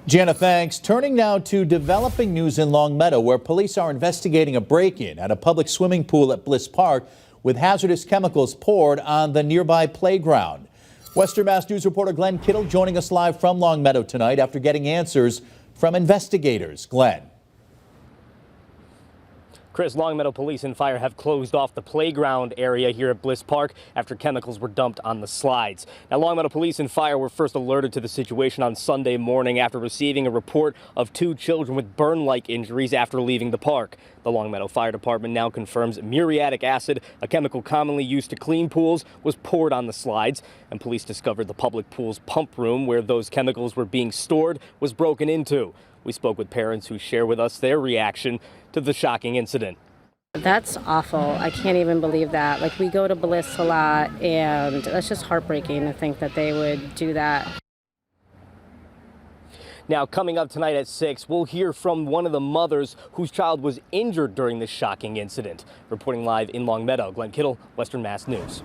Jana, thanks. Turning now to developing news in Longmeadow, where police are investigating a break-in at a public swimming pool at Bliss Park with hazardous chemicals poured on the nearby playground. Western Mass News reporter Glenn Kittle joining us live from Longmeadow tonight after getting answers from investigators. Glenn. Chris, Longmeadow Police and Fire have closed off the playground area here at Bliss Park after chemicals were dumped on the slides. Now, Longmeadow Police and Fire were first alerted to the situation on Sunday morning after receiving a report of 2 children with burn-like injuries after leaving the park. The Longmeadow Fire Department now confirms muriatic acid, a chemical commonly used to clean pools, was poured on the slides, and police discovered the public pool's pump room where those chemicals were being stored was broken into. We spoke with parents who share with us their reaction to the shocking incident. That's awful. I can't even believe that. Like, we go to Bliss a lot, and that's just heartbreaking to think that they would do that. Now, coming up tonight at 6, we'll hear from one of the mothers whose child was injured during this shocking incident. Reporting live in Longmeadow, Glenn Kittle, Western Mass News.